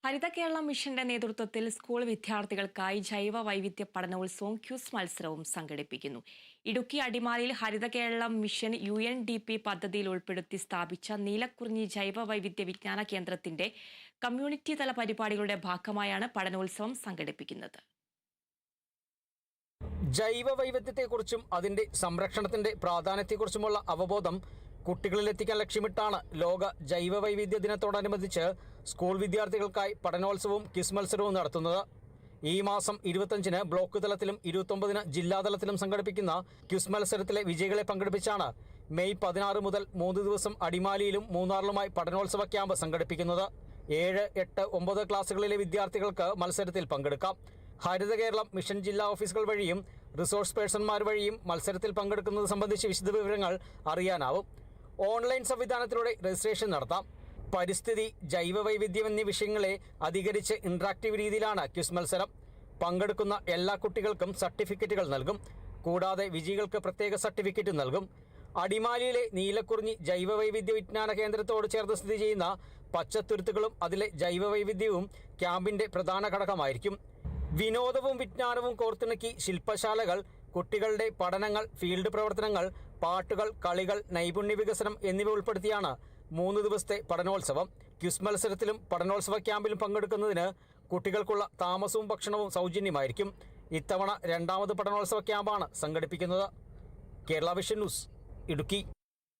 ഹരിത കേരളം മിഷന്റെ നേതൃത്വത്തിൽ സ്കൂൾ വിദ്യാർത്ഥികൾക്കായി ജൈവ വൈവിധ്യ പഠനോത്സവവും ക്യൂസ് മത്സരവും സംഘടിപ്പിക്കുന്നു. ഇടുക്കി അടിമാലിയിൽ ഹരിത കേരളം മിഷൻ UNDP പദ്ധതിയിൽ ഉൾപ്പെടുത്തി സ്ഥാപിച്ച നീലക്കുറിഞ്ഞി ജൈവ വൈവിധ്യ വിജ്ഞാന കേന്ദ്രത്തിന്റെ കമ്മ്യൂണിറ്റി തല പരിപാടികളുടെ ഭാഗമായാണ് പഠനോത്സവം സംഘടിപ്പിക്കുന്നത്. ജൈവ വൈവിധ്യത്തെക്കുറിച്ചും അതിന്റെ സംരക്ഷണത്തിന്റെ പ്രാധാന്യത്തെക്കുറിച്ചുമുള്ള അവബോധം കുട്ടികളിലെത്തിക്കാൻ ലക്ഷ്യമിട്ടാണ് ലോക ജൈവ വൈവിധ്യ ദിനത്തോടനുബന്ധിച്ച് സ്കൂൾ വിദ്യാർത്ഥികൾക്കായി പഠനോത്സവവും ക്വിസ് മത്സരവും നടത്തുന്നത്. ഈ മാസം 25-ന് ബ്ലോക്ക് തലത്തിലും 29-ന് ജില്ലാതലത്തിലും സംഘടിപ്പിക്കുന്ന ക്വിസ് മത്സരത്തിലെ വിജയികളെ പങ്കെടുപ്പിച്ചാണ് മെയ് 16 മുതൽ 3 ദിവസം അടിമാലിയിലും മൂന്നാറിലുമായി പഠനോത്സവ ക്യാമ്പ് സംഘടിപ്പിക്കുന്നത്. 7, 8, 9 ക്ലാസുകളിലെ വിദ്യാർത്ഥികൾക്ക് മത്സരത്തിൽ പങ്കെടുക്കാം. ഹരിത കേരളം മിഷൻ ജില്ലാ ഓഫീസുകൾ വഴിയും റിസോഴ്സ് പേഴ്സൺമാർ വഴിയും മത്സരത്തിൽ പങ്കെടുക്കുന്നത് സംബന്ധിച്ച് വിശദവിവരങ്ങൾ അറിയാനാവും. ഓൺലൈൻ സംവിധാനത്തിലൂടെ രജിസ്ട്രേഷൻ നടത്താം. പരിസ്ഥിതി, ജൈവ വൈവിധ്യം എന്നീ വിഷയങ്ങളെ അധികരിച്ച് ഇൻട്രാക്റ്റീവ് രീതിയിലാണ് ക്വിസ് മത്സരം. പങ്കെടുക്കുന്ന എല്ലാ കുട്ടികൾക്കും സർട്ടിഫിക്കറ്റുകൾ നൽകും. കൂടാതെ വിജയികൾക്ക് പ്രത്യേക സർട്ടിഫിക്കറ്റ് നൽകും. അടിമാലിയിലെ നീലക്കുറിഞ്ഞി ജൈവ വൈവിധ്യ വിജ്ഞാന കേന്ദ്രത്തോട് ചേർന്ന് സ്ഥിതി ചെയ്യുന്ന പച്ചത്തുരുത്തുകളും അതിലെ ജൈവ വൈവിധ്യവും ക്യാമ്പിന്റെ പ്രധാന ഘടകമായിരിക്കും. വിനോദവും വിജ്ഞാനവും കോർത്തിണക്കി ശില്പശാലകൾ, കുട്ടികളുടെ പഠനങ്ങൾ, ഫീൽഡ് പ്രവർത്തനങ്ങൾ, പാട്ടുകൾ, കളികൾ, നൈപുണ്യ വികസനം എന്നിവ ഉൾപ്പെടുത്തിയാണ് 3 ദിവസത്തെ പഠനോത്സവം. ക്വിസ് മത്സരത്തിലും പഠനോത്സവ ക്യാമ്പിലും പങ്കെടുക്കുന്നതിന് കുട്ടികൾക്കുള്ള താമസവും ഭക്ഷണവും സൗജന്യമായിരിക്കും. ഇത്തവണ 2ാമത് പഠനോത്സവ ക്യാമ്പാണ് സംഘടിപ്പിക്കുന്നത്. Kerala vision news, Idukki.